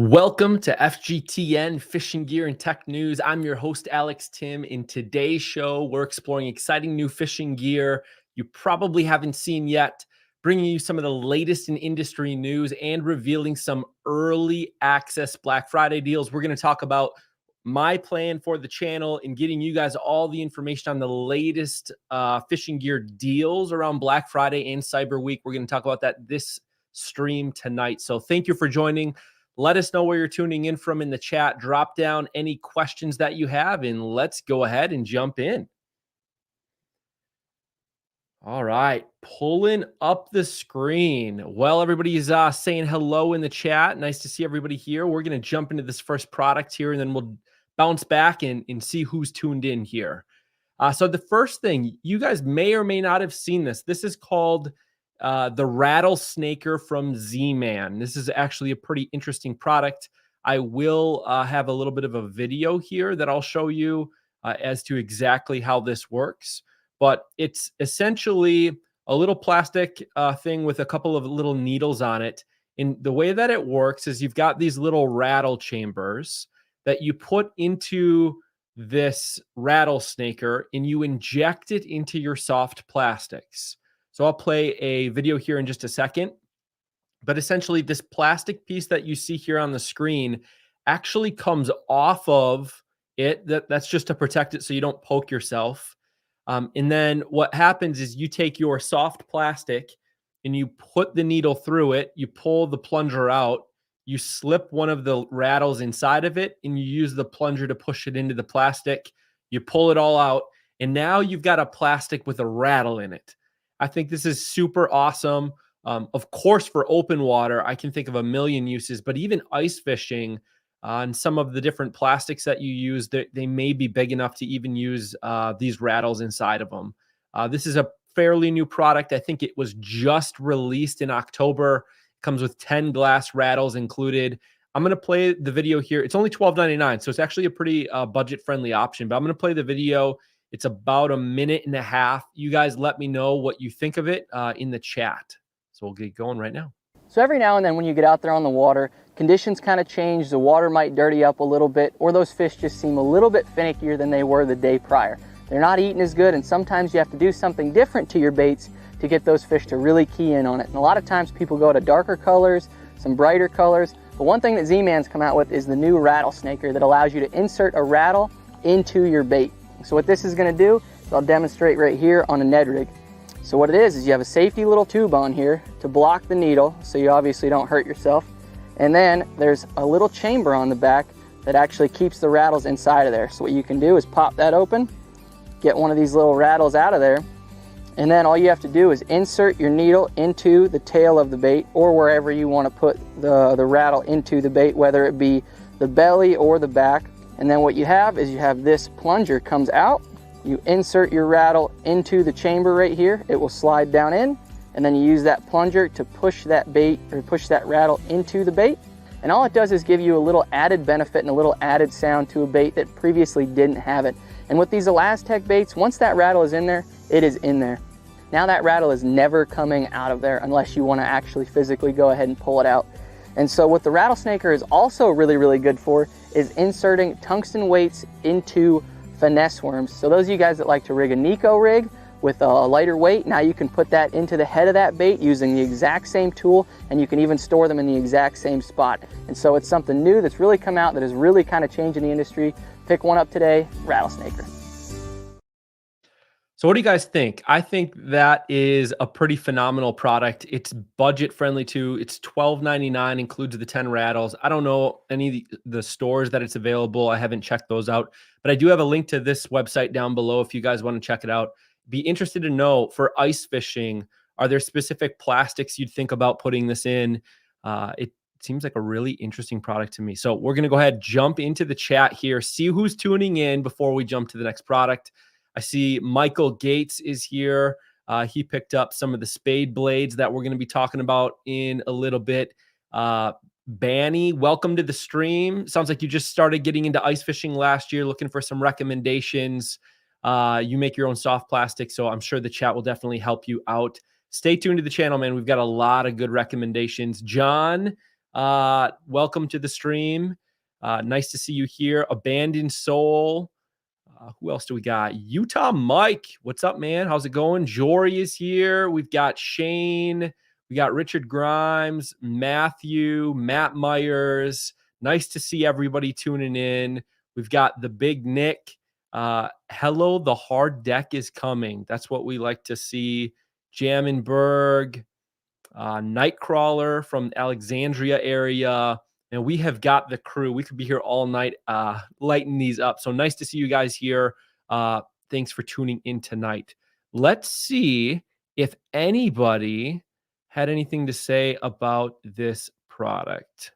Welcome to FGTN Fishing Gear and Tech News. I'm your host, Alex Tim. In today's show, we're exploring exciting new fishing gear you probably haven't seen yet, bringing you some of the latest in industry news and revealing some early access Black Friday deals. We're going to talk about my plan for the channel and getting you guys all the information on the latest fishing gear deals around Black Friday and Cyber Week. We're going to talk about that this stream tonight. So thank you for joining. Let us know where you're tuning in from in the chat. Drop down any questions that you have, and let's go ahead and jump in. All right, pulling up the screen. Well, everybody's saying hello in the chat. Nice to see everybody here. We're going to jump into this first product here, and then we'll bounce back and see who's tuned in here. So the first thing, you guys may or may not have seen this. This is called the Rattlesnaker from Z-Man. This is actually a pretty interesting product. I will have a little bit of a video here that I'll show you as to exactly how this works. But it's essentially a little plastic thing with a couple of little needles on it. And the way that it works is you've got these little rattle chambers that you put into this rattlesnaker and you inject it into your soft plastics. So I'll play a video here in just a second. But essentially, this plastic piece that you see here on the screen actually comes off of it. That's just to protect it so you don't poke yourself. And then what happens is you take your soft plastic and you put the needle through it. You pull the plunger out. You slip one of the rattles inside of it, and you use the plunger to push it into the plastic. You pull it all out, and now you've got a plastic with a rattle in it. I think this is super awesome. Of course, for open water, I can think of a million uses, but even ice fishing on some of the different plastics that you use, they may be big enough to even use these rattles inside of them. This is a fairly new product. I think it was just released in October. It comes with 10 glass rattles included. I'm going to play the video here. It's only $12.99, so it's actually a pretty budget-friendly option, but I'm going to play the video. It's about a minute and a half. You guys let me know what you think of it in the chat. So we'll get going right now. So every now and then when you get out there on the water, conditions kind of change. The water might dirty up a little bit, or those fish just seem a little bit finickier than they were the day prior. They're not eating as good, and sometimes you have to do something different to your baits to get those fish to really key in on it. And a lot of times people go to darker colors, some brighter colors. But one thing that Z-Man's come out with is the new Rattlesnaker that allows you to insert a rattle into your bait. So what this is going to do is I'll demonstrate right here on a Ned rig. So what it is you have a safety little tube on here to block the needle so you obviously don't hurt yourself. And then there's a little chamber on the back that actually keeps the rattles inside of there. So what you can do is pop that open, get one of these little rattles out of there, and then all you have to do is insert your needle into the tail of the bait or wherever you want to put the rattle into the bait, whether it be the belly or the back. And then what you have is you have this plunger comes out. You insert your rattle into the chamber right here. It will slide down in, and then you use that plunger to push that bait or push that rattle into the bait. And all it does is give you a little added benefit and a little added sound to a bait that previously didn't have it. And with these Elastec baits, once that rattle is in there, it is in there. Now that rattle is never coming out of there unless you want to actually physically go ahead and pull it out. And so what the Rattlesnaker is also really, really good for is inserting tungsten weights into finesse worms. So those of you guys that like to rig a Nico rig with a lighter weight, now you can put that into the head of that bait using the exact same tool, and you can even store them in the exact same spot. And so it's something new that's really come out that is really kind of changing the industry. Pick one up today, Rattlesnaker. So what do you guys think? I think that is a pretty phenomenal product. It's budget friendly too. It's $12.99, includes the 10 rattles. I don't know any of the stores that it's available. I haven't checked those out, but I do have a link to this website down below if you guys want to check it out. Be interested to know, for ice fishing, are there specific plastics you'd think about putting this in? It seems like a really interesting product to me. So we're going to go ahead, jump into the chat here, see who's tuning in before we jump to the next product. I see Michael Gates is here. He picked up some of the spade blades that we're going to be talking about in a little bit. Banny, welcome to the stream. Sounds like you just started getting into ice fishing last year, looking for some recommendations. You make your own soft plastic, so I'm sure the chat will definitely help you out. Stay tuned to the channel, man. We've got a lot of good recommendations. John, Welcome to the stream. Nice to see you here. Abandoned Soul. Who else do we got? Utah Mike. What's up, man? How's it going? Jory is here. We've got Shane. We got Richard Grimes, Matthew, Matt Myers. Nice to see everybody tuning in. We've got the big Nick. Hello, the hard deck is coming. That's what we like to see. Jammenberg, Nightcrawler from Alexandria area. And we have got the crew. We could be here all night lighting these up. So nice to see you guys here. Thanks for tuning in tonight. Let's see if anybody had anything to say about this product.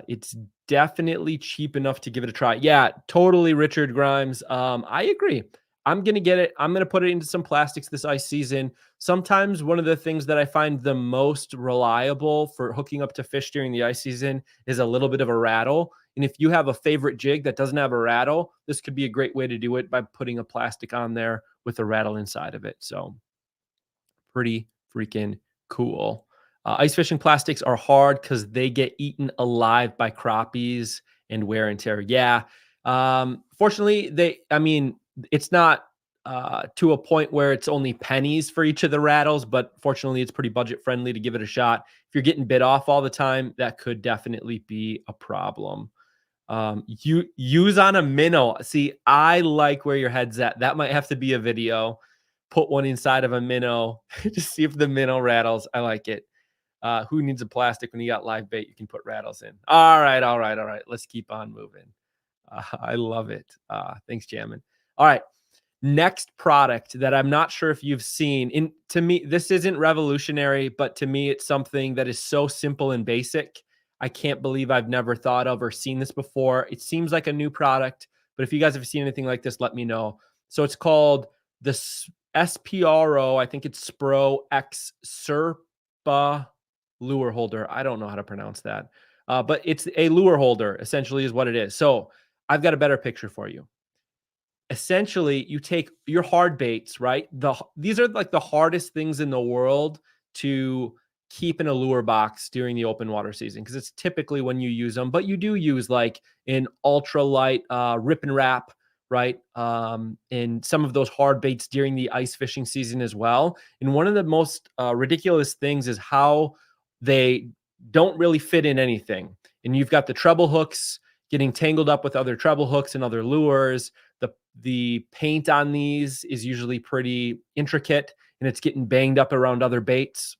It's definitely cheap enough to give it a try. Yeah, totally, Richard Grimes. I agree. I'm going to get it. I'm going to put it into some plastics this ice season. Sometimes one of the things that I find the most reliable for hooking up to fish during the ice season is a little bit of a rattle. And if you have a favorite jig that doesn't have a rattle, this could be a great way to do it by putting a plastic on there with a rattle inside of it. So pretty freaking cool. Ice fishing plastics are hard because they get eaten alive by crappies and wear and tear. Yeah. Fortunately, it's not to a point where it's only pennies for each of the rattles, but fortunately, it's pretty budget friendly to give it a shot. If you're getting bit off all the time, that could definitely be a problem. You use on a minnow. See, I like where your head's at. That might have to be a video. Put one inside of a minnow to see if the minnow rattles. I like it. Who needs a plastic when you got live bait? You can put rattles in. All right. Let's keep on moving. I love it. Thanks, Jammin. All right. Next product that I'm not sure if you've seen. To me, this isn't revolutionary, but to me, it's something that is so simple and basic. I can't believe I've never thought of or seen this before. It seems like a new product, but if you guys have seen anything like this, let me know. So it's called the SPRO. I think it's Spro X Serpa lure holder. I don't know how to pronounce that, but it's a lure holder, essentially, is what it is. So I've got a better picture for you. Essentially, you take your hard baits, right? These are like the hardest things in the world to keep in a lure box during the open water season because it's typically when you use them, but you do use like an ultralight rip and wrap, right? And some of those hard baits during the ice fishing season as well. And one of the most ridiculous things is how they don't really fit in anything. And you've got the treble hooks getting tangled up with other treble hooks and other lures. The paint on these is usually pretty intricate and it's getting banged up around other baits.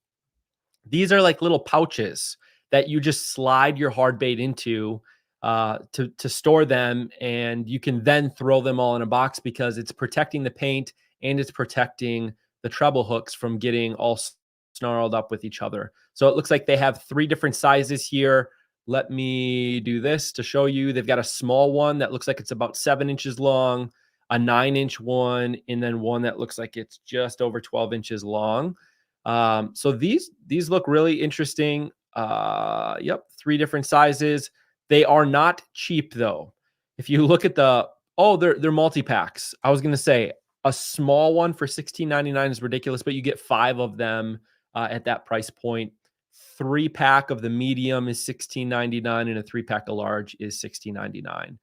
These are like little pouches that you just slide your hard bait into to store them, and you can then throw them all in a box because it's protecting the paint and it's protecting the treble hooks from getting all snarled up with each other. So it looks like they have 3 different sizes here. Let me do this to show you. They've got a small one that looks like it's about 7 inches long, a 9-inch one, and then one that looks like it's just over 12 inches long. So these look really interesting. Yep, 3 different sizes. They are not cheap though. If you look at they're multi-packs. I was gonna say a small one for $16.99 is ridiculous, but you get 5 of them at that price point. 3-pack of the medium is $16.99, and a 3-pack of large is $16.99.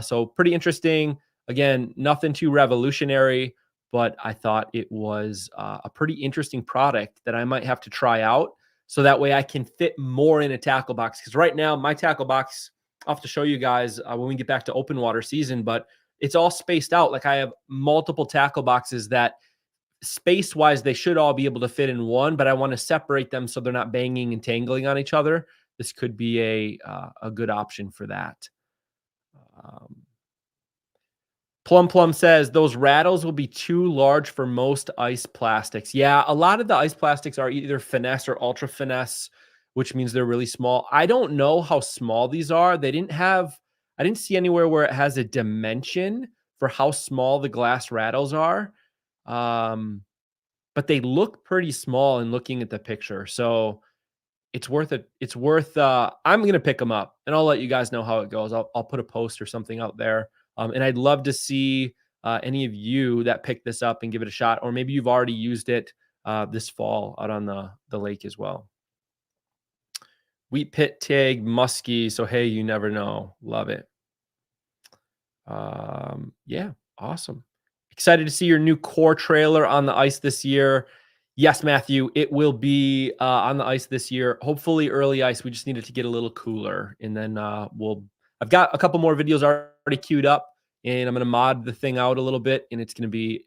So pretty interesting. Again, nothing too revolutionary, but I thought it was a pretty interesting product that I might have to try out so that way I can fit more in a tackle box. Because right now, my tackle box, I'll have to show you guys when we get back to open water season, but it's all spaced out. Like I have multiple tackle boxes that space-wise, they should all be able to fit in one, but I want to separate them so they're not banging and tangling on each other. This could be a good option for that. Plum says those rattles will be too large for most ice plastics. Yeah, a lot of the ice plastics are either finesse or ultra finesse, which means they're really small. I don't know how small these are. I didn't see anywhere where it has a dimension for how small the glass rattles are. But they look pretty small in looking at the picture. So it's worth it. It's worth, I'm going to pick them up and I'll let you guys know how it goes. I'll put a post or something out there. And I'd love to see any of you that pick this up and give it a shot, or maybe you've already used it this fall out on the lake as well. Wheat pit tag, musky. So, hey, you never know. Love it. Yeah, awesome. Excited to see your new core trailer on the ice this year. Yes, Matthew, it will be on the ice this year. Hopefully early ice. We just need it to get a little cooler. And then I've got a couple more videos already queued up, and I'm going to mod the thing out a little bit, and it's going to be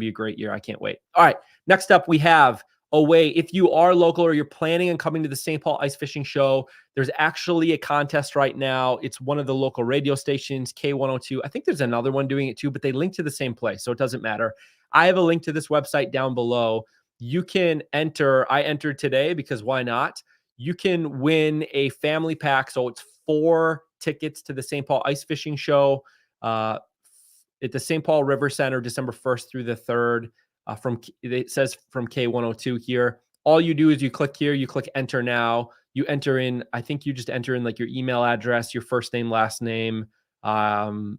a great year. I can't wait. All right. Next up, we have a way, if you are local or you're planning on coming to the St. Paul Ice Fishing Show, there's actually a contest right now. It's one of the local radio stations, K102. I think there's another one doing it too, but they link to the same place, so it doesn't matter. I have a link to this website down below. You can enter. I entered today because why not? You can win a family pack. So it's 4 tickets to the St. Paul Ice Fishing Show at the St. Paul River Center, December 1st through the 3rd. It says from K102 here. All you do is you click here, you click enter now. You enter in, I think you just enter in like your email address, your first name, last name, and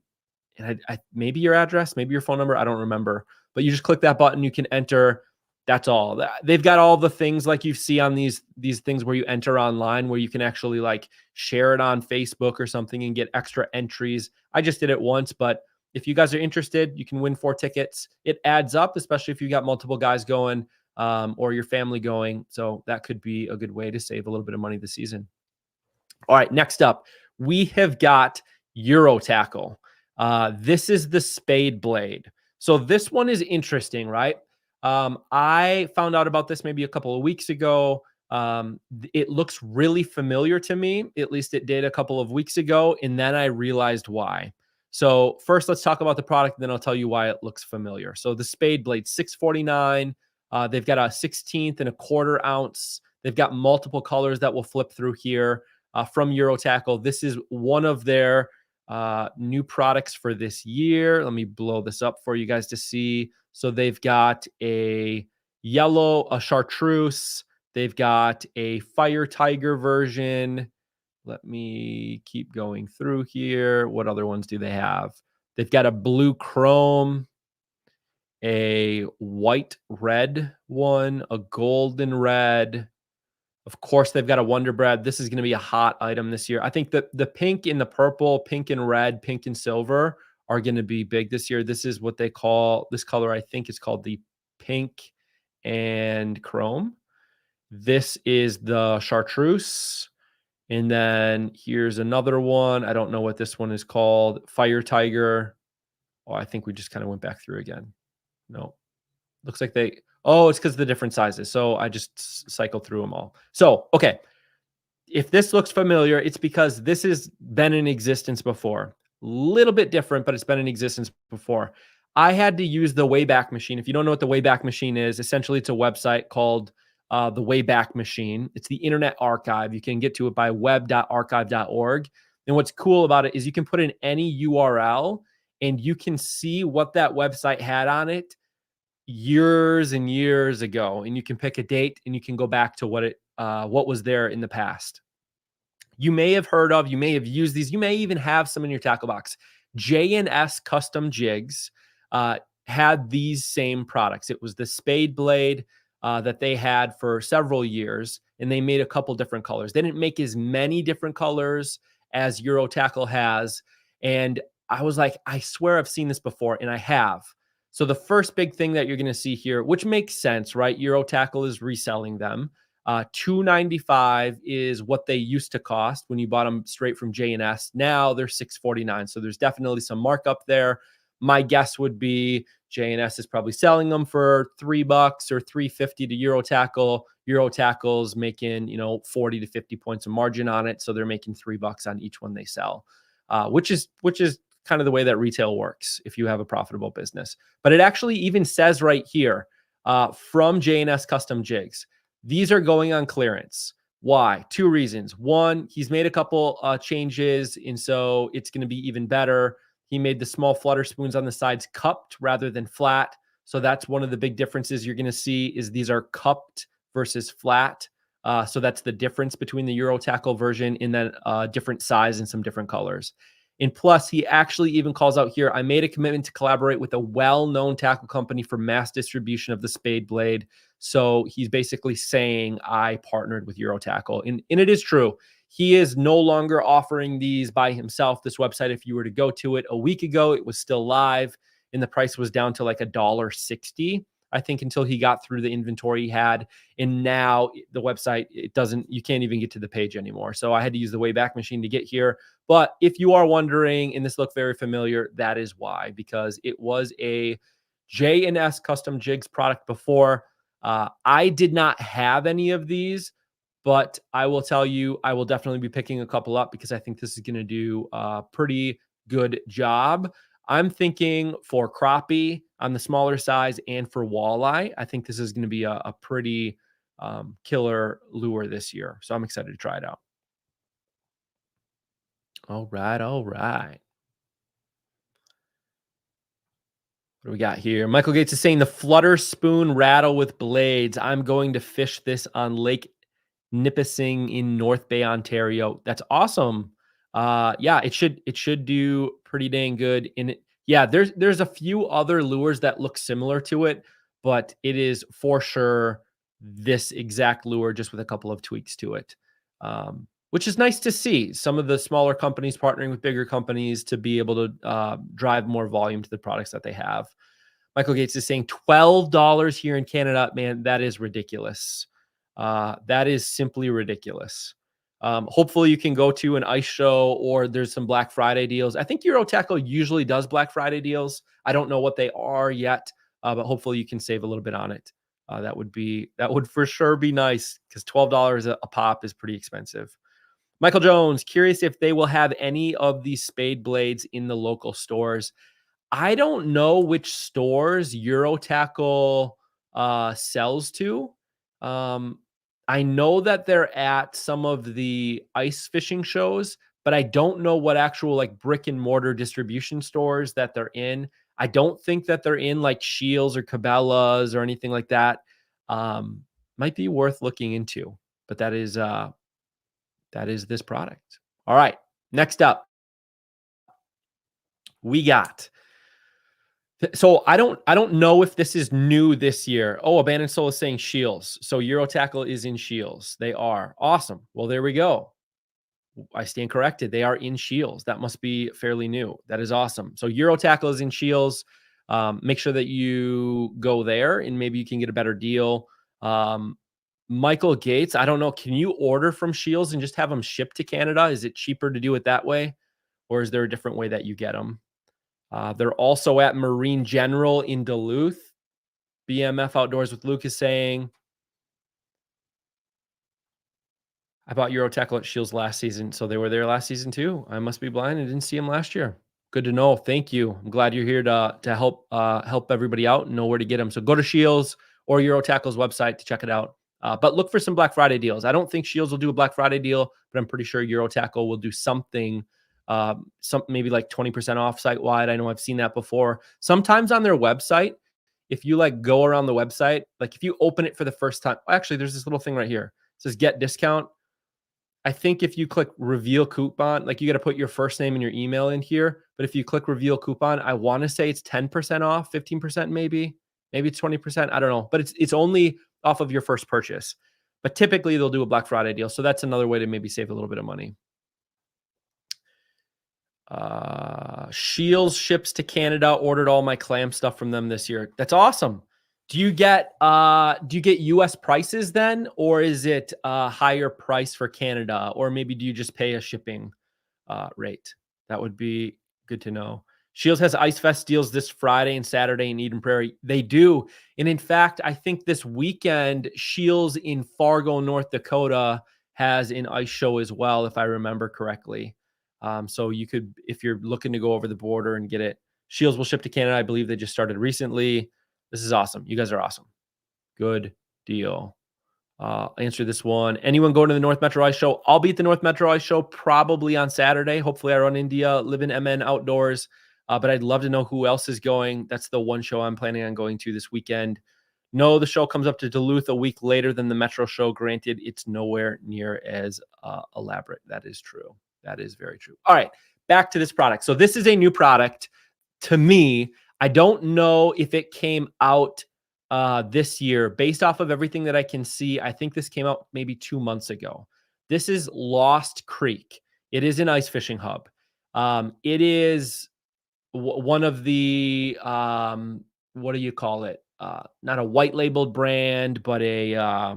maybe your address, maybe your phone number. I don't remember, but you just click that button. You can enter. That's all. They've got all the things like you see on these things where you enter online, where you can actually like share it on Facebook or something and get extra entries. I just did it once, but if you guys are interested, you can win 4 tickets. It adds up, especially if you got multiple guys going or your family going. So that could be a good way to save a little bit of money this season. All right, next up, we have got Euro Tackle. This is the Spade Blade. So this one is interesting, right? I found out about this maybe a couple of weeks ago. It looks really familiar to me. At least it did a couple of weeks ago. And then I realized why. So first, let's talk about the product, and then I'll tell you why it looks familiar. So the Spade Blade, $649. They've got a 16th and a quarter ounce. They've got multiple colors that will flip through here from Euro Tackle. This is one of their new products for this year. Let me blow this up for you guys to see. So they've got a yellow, a chartreuse. They've got a Fire Tiger version. Let me keep going through here. What other ones do they have? They've got a blue chrome, a white red one, a golden red. Of course, they've got a Wonder Bread. This is going to be a hot item this year. I think that the pink and the purple, pink and red, pink and silver are going to be big this year. This is what they call this color. I think is called the pink and chrome. This is the chartreuse. And then here's another one. I don't know what this one is called. Fire Tiger. Oh, I think we just kind of went back through again. No, looks like it's because of the different sizes. So I just cycled through them all. So, okay. If this looks familiar, it's because this has been in existence before. Little bit different, but it's been in existence before. I had to use the Wayback Machine. If you don't know what the Wayback Machine is, essentially it's a website called the Wayback Machine. It's the Internet Archive. You can get to it by web.archive.org. And what's cool about it is you can put in any URL and you can see what that website had on it years and years ago. And you can pick a date and you can go back to what was there in the past. You may have heard of, you may have used these, you may even have some in your tackle box. J&S Custom Jigs had these same products. It was the Spade Blade that they had for several years, and they made a couple different colors. They didn't make as many different colors as Euro Tackle has. And I was like, I swear I've seen this before, and I have. So the first big thing that you're going to see here, which makes sense, right? Euro Tackle is reselling them. $295 is what they used to cost when you bought them straight from J&S. Now they're $649. So there's definitely some markup there. My guess would be J&S is probably selling them for $3 or $3.50 to Euro Tackle. Euro Tackle's making, 40 to 50 points of margin on it. So they're making $3 on each one they sell, which is kind of the way that retail works if you have a profitable business. But it actually even says right here from J&S Custom Jigs, these are going on clearance. Why? 2 reasons. One, he's made a couple changes, and so it's going to be even better. He made the small flutter spoons on the sides cupped rather than flat. So that's one of the big differences you're going to see is these are cupped versus flat. So that's the difference between the Euro Tackle version and then different size and some different colors. And plus, he actually even calls out here, I made a commitment to collaborate with a well-known tackle company for mass distribution of the Spade Blade. So he's basically saying, I partnered with Eurotackle. And it is true. He is no longer offering these by himself. This website, if you were to go to it a week ago, it was still live and the price was down to like $1.60, I think, until he got through the inventory he had. And now the website, you can't even get to the page anymore. So I had to use the Wayback Machine to get here. But if you are wondering, and this looked very familiar, that is why, because it was a J&S Custom Jigs product before. I did not have any of these, but I will tell you, I will definitely be picking a couple up because I think this is going to do a pretty good job. I'm thinking for crappie on the smaller size and for walleye, I think this is going to be a pretty killer lure this year. So I'm excited to try it out. All right. All right. What do we got here? Michael Gates is saying the flutter spoon rattle with blades. I'm going to fish this on Lake Nipissing in North Bay, Ontario. That's awesome. Yeah, it should do pretty dang good. Yeah, there's a few other lures that look similar to it, but it is for sure this exact lure, just with a couple of tweaks to it. Which is nice to see some of the smaller companies partnering with bigger companies to be able to drive more volume to the products that they have. Michael Gates is saying $12 here in Canada. Man, that is ridiculous. That is simply ridiculous. Hopefully you can go to an ice show or there's some Black Friday deals. I think Eurotackle usually does Black Friday deals. I don't know what they are yet, but hopefully you can save a little bit on it. That would for sure be nice because $12 a pop is pretty expensive. Michael Jones, curious if they will have any of these spade blades in the local stores. I don't know which stores Eurotackle sells to. I know that they're at some of the ice fishing shows, but I don't know what actual like brick and mortar distribution stores that they're in. I don't think that they're in like Shields or Cabela's or anything like that. Might be worth looking into, but that is this product. All right, next up, we got. So I don't know if this is new this year. Oh, Abandoned Soul is saying Shields. So Eurotackle is in Shields. They are. Awesome. Well, there we go. I stand corrected. They are in Shields. That must be fairly new. That is awesome. So Eurotackle is in Shields. Make sure that you go there and maybe you can get a better deal. Michael Gates, I don't know. Can you order from Shields and just have them shipped to Canada? Is it cheaper to do it that way? Or is there a different way that you get them? They're also at Marine General in Duluth. BMF Outdoors with Luke is saying, I bought Eurotackle at Shields last season. So they were there last season too. I must be blind and didn't see them last year. Good to know. Thank you. I'm glad you're here to help everybody out and know where to get them. So go to Shields or Eurotackle's website to check it out. But look for some Black Friday deals. I don't think Shields will do a Black Friday deal, but I'm pretty sure Eurotackle will do something, maybe like 20% off site wide. I know I've seen that before. Sometimes on their website, if you like go around the website, like if you open it for the first time, actually, there's this little thing right here. It says get discount. I think if you click reveal coupon, like you got to put your first name and your email in here. But if you click reveal coupon, I want to say it's 10% off, 15% maybe it's 20%. I don't know, but it's only off of your first purchase. But typically they'll do a Black Friday deal. So that's another way to maybe save a little bit of money. Shields ships to Canada. Ordered all my clam stuff from them this year. That's awesome. Do you get US prices then, or is it a higher price for Canada, or maybe do you just pay a shipping rate? That would be good to know. Shields has Ice Fest deals this Friday and Saturday in Eden Prairie. They do. And in fact, I think this weekend, Shields in Fargo, North Dakota has an ice show as well, if I remember correctly. So you could, if you're looking to go over the border and get it, Shields will ship to Canada. I believe they just started recently. This is awesome. You guys are awesome. Good deal. Answer this one. Anyone going to the North Metro Ice Show? I'll be at the North Metro Ice Show probably on Saturday. Hopefully I run India, live in MN Outdoors. But I'd love to know who else is going. That's the one show I'm planning on going to this weekend. No, the show comes up to Duluth a week later than the Metro show. Granted, it's nowhere near as elaborate. That is true. That is very true. All right, back to this product. So this is a new product to me. I don't know if it came out this year, based off of everything that I can see. I think this came out maybe 2 months ago. This is Lost Creek. It is an ice fishing hub. It is one of the what do you call it? Not a white labeled brand, but a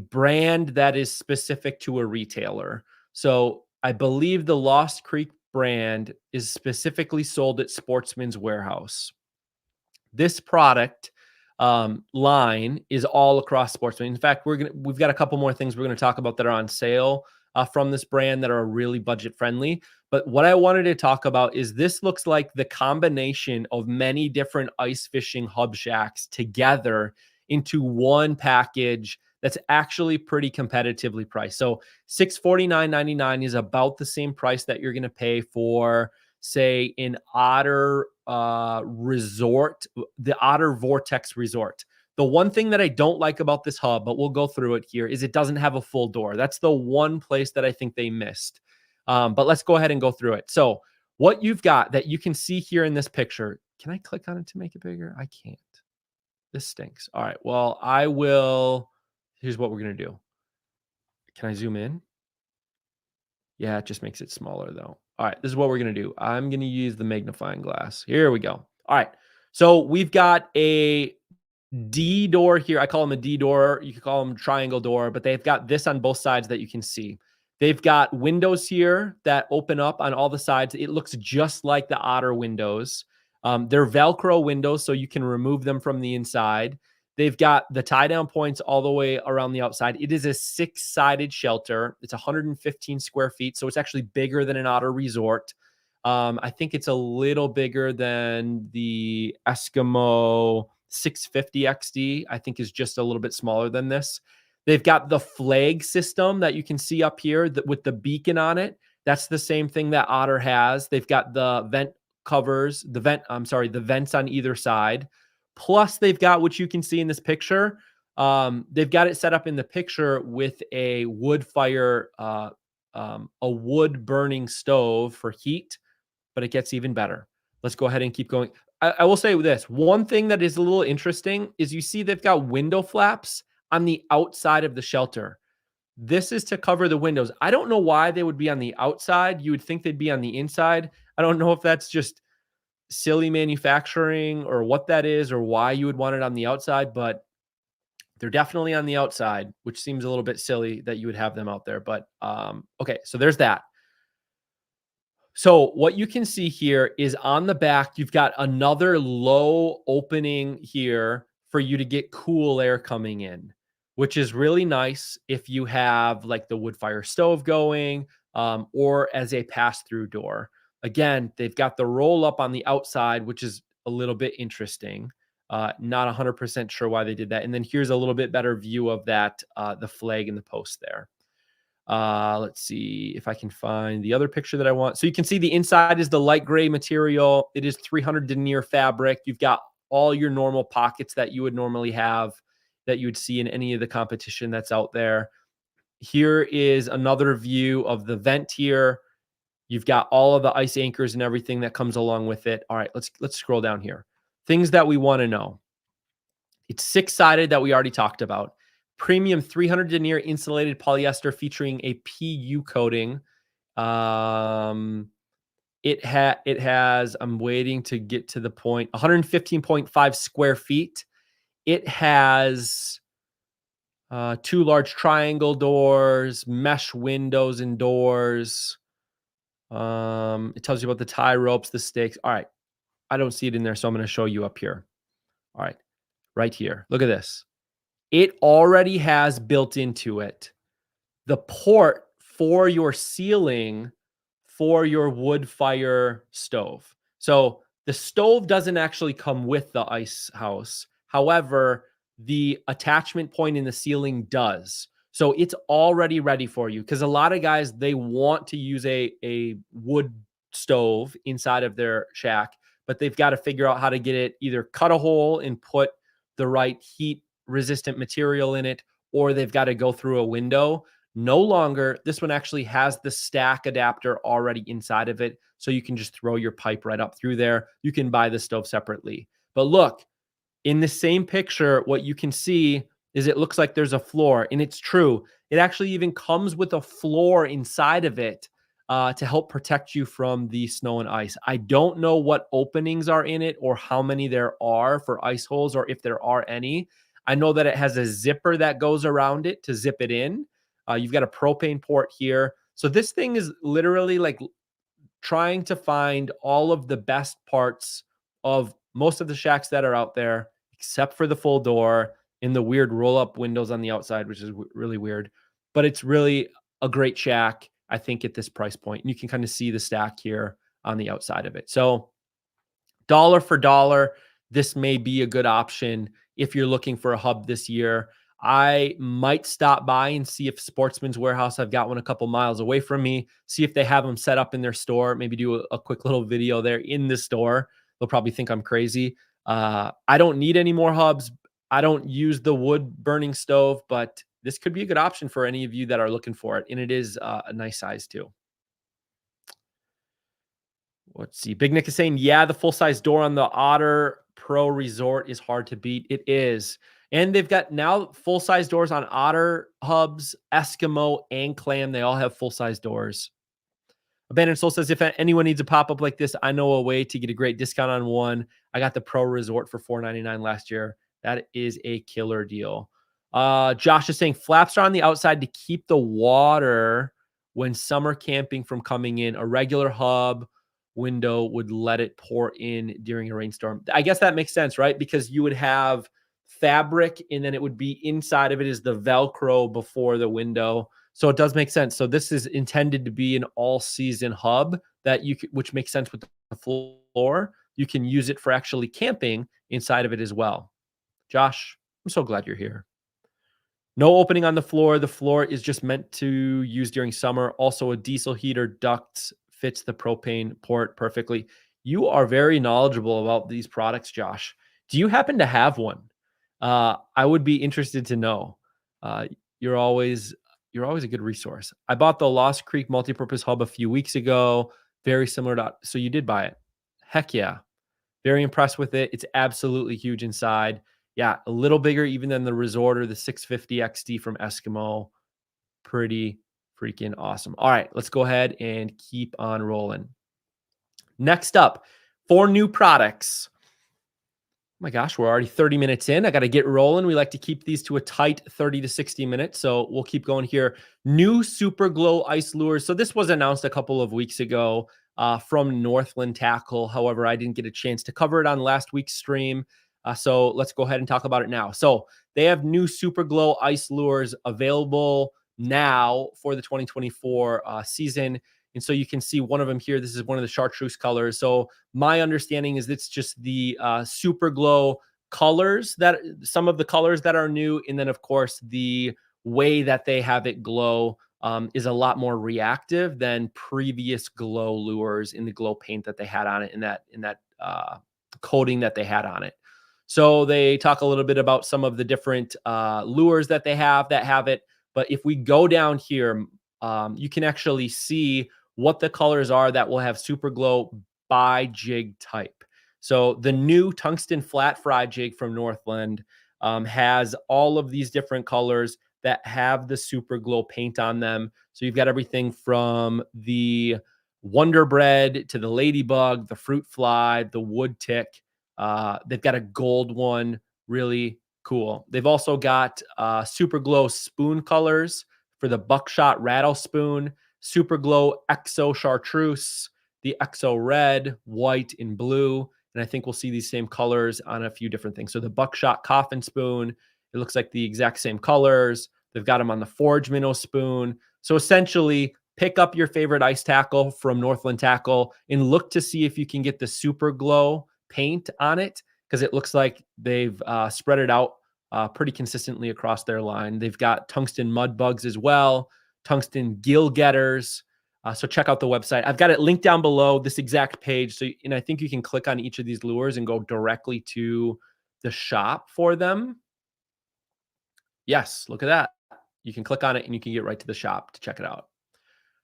brand that is specific to a retailer. So I believe the Lost Creek brand is specifically sold at Sportsman's Warehouse. This product line is all across Sportsman. In fact, we've got a couple more things we're gonna talk about that are on sale from this brand that are really budget friendly. But what I wanted to talk about is this looks like the combination of many different ice fishing hub shacks together into one package that's actually pretty competitively priced. So $649.99 is about the same price that you're going to pay for, say, an Otter resort, the Otter Vortex Resort. The one thing that I don't like about this hub, but we'll go through it here, is it doesn't have a full door. That's the one place that I think they missed. But let's go ahead and go through it. So what you've got that you can see here in this picture, can I click on it to make it bigger? I can't. This stinks. All right. Well, I will. Here's what we're going to do. Can I zoom in? Yeah, it just makes it smaller though. All right. This is what we're going to do. I'm going to use the magnifying glass. Here we go. All right. So we've got a D door here. I call them a D door. You could call them triangle door, but they've got this on both sides that you can see. They've got windows here that open up on all the sides. It looks just like the Otter windows. They're Velcro windows, so you can remove them from the inside. They've got the tie down points all the way around the outside. It is a 6-sided shelter. It's 115 square feet, so it's actually bigger than an Otter resort. I think it's a little bigger than the Eskimo 650 XD. I think is just a little bit smaller than this. They've got the flag system that you can see up here with the beacon on it. That's the same thing that Otter has. They've got the vent covers, the vents on either side. Plus, they've got what you can see in this picture. They've got it set up in the picture with a wood fire, a wood burning stove for heat, but it gets even better. Let's go ahead and keep going. I will say this. One thing that is a little interesting is you see they've got window flaps on the outside of the shelter. This is to cover the windows. I don't know why they would be on the outside. You would think they'd be on the inside. I don't know if that's just silly manufacturing or what that is or why you would want it on the outside, but they're definitely on the outside, which seems a little bit silly that you would have them out there. But okay, so there's that. So what you can see here is on the back, you've got another low opening here for you to get cool air coming in, which is really nice if you have like the wood fire stove going or as a pass-through door. Again, they've got the roll up on the outside, which is a little bit interesting. Not 100% sure why they did that. And then here's a little bit better view of that, the flag and the post there. Let's see if I can find the other picture that I want. So you can see the inside is the light gray material. It is 300 denier fabric. You've got all your normal pockets that you would normally have that you would see in any of the competition that's out there. Here is another view of the vent here. You've got all of the ice anchors and everything that comes along with it. All right, let's scroll down here. Things that we want to know. It's 6-sided that we already talked about. Premium 300 denier insulated polyester featuring a PU coating. It has, I'm waiting to get to the point, 115.5 square feet. It has 2 large triangle doors, mesh windows and doors. It tells you about the tie ropes, the stakes. All right. I don't see it in there, so I'm going to show you up here. All right. Right here. Look at this. It already has built into it the port for your ceiling for your wood fire stove. So the stove doesn't actually come with the ice house. However, the attachment point in the ceiling does. So it's already ready for you because a lot of guys, they want to use a wood stove inside of their shack, but they've got to figure out how to get it either cut a hole and put the right heat resistant material in it, or they've got to go through a window. No longer, this one actually has the stack adapter already inside of it. So you can just throw your pipe right up through there. You can buy the stove separately. But look, In the same picture, what you can see is it looks like there's a floor, and it's true. It actually even comes with a floor inside of it to help protect you from the snow and ice. I don't know what openings are in it or how many there are for ice holes or if there are any. I know that it has a zipper that goes around it to zip it in. You've got a propane port here. So this thing is literally like trying to find all of the best parts of most of the shacks that are out there, except for the full door and the weird roll up windows on the outside, which is really weird. But it's really a great shack, I think, at this price point. And you can kind of see the stack here on the outside of it. So, dollar for dollar, this may be a good option if you're looking for a hub this year. I might stop by and see if Sportsman's Warehouse, I've got one a couple miles away from me, see if they have them set up in their store, maybe do a quick little video there in the store. They'll probably think I'm crazy. I don't need any more hubs. I don't use the wood burning stove, but this could be a good option for any of you that are looking for it. And it is a nice size too. Let's see. Big Nick is saying, yeah, the full size door on the Otter Pro Resort is hard to beat. It is. And they've got now full size doors on Otter hubs, Eskimo, and Clam. They all have full size doors. Abandoned Soul says, if anyone needs a pop up like this, I know a way to get a great discount on one. I got the Pro Resort for $4.99 last year. That is a killer deal. Josh is saying, flaps are on the outside to keep the water when summer camping from coming in. A regular hub window would let it pour in during a rainstorm. I guess that makes sense, right? Because you would have fabric and then it would be inside of it is the Velcro before the window. So it does make sense. So this is intended to be an all-season hub that you could, which makes sense with the floor. You can use it for actually camping inside of it as well. Josh, I'm so glad you're here. No opening on the floor. The floor is just meant to use during summer. Also, a diesel heater duct fits the propane port perfectly. You are very knowledgeable about these products, Josh. Do you happen to have one? I would be interested to know. You're always a good resource. I bought the Lost Creek multipurpose hub a few weeks ago. Very similar to, so you did buy it. Heck yeah. Very impressed with it. It's absolutely huge inside. Yeah, a little bigger even than the Resort or the 650 XD from Eskimo. Pretty freaking awesome. All right, let's go ahead and keep on rolling. Next up, 4 new products. Oh my gosh, we're already 30 minutes in. I got to get rolling. We like to keep these to a tight 30 to 60 minutes. So we'll keep going here. New Super Glow ice lures. So this was announced a couple of weeks ago from Northland Tackle. However, I didn't get a chance to cover it on last week's stream. So let's go ahead and talk about it now. So they have new Super Glow ice lures available now for the 2024 season. And so you can see one of them here. This is one of the chartreuse colors. So my understanding is it's just the Super Glow colors, that some of the colors that are new. And then of course the way that they have it glow is a lot more reactive than previous glow lures in the glow paint that they had on it, in that coating that they had on it. So they talk a little bit about some of the different lures that they have it. But if we go down here, you can actually see what the colors are that will have Super Glow by jig type. So the new tungsten flat fry jig from Northland has all of these different colors that have the Super Glow paint on them. So you've got everything from the Wonder Bread to the Ladybug, the Fruit Fly, the Wood Tick. They've got a gold one, really cool. They've also got Super Glow spoon colors for the Buckshot Rattle Spoon, Super Glow Exo Chartreuse, the Exo Red, White, and Blue. And I think we'll see these same colors on a few different things. So the Buckshot Coffin Spoon, it looks like the exact same colors. They've got them on the Forge Minnow Spoon. So essentially, pick up your favorite ice tackle from Northland Tackle and look to see if you can get the Super Glow paint on it, because it looks like they've spread it out pretty consistently across their line. They've got tungsten mud bugs as well, tungsten gill getters. So check out the website. I've got it linked down below, this exact page. So, and I think you can click on each of these lures and go directly to the shop for them. Yes, look at that. You can click on it and you can get right to the shop to check it out.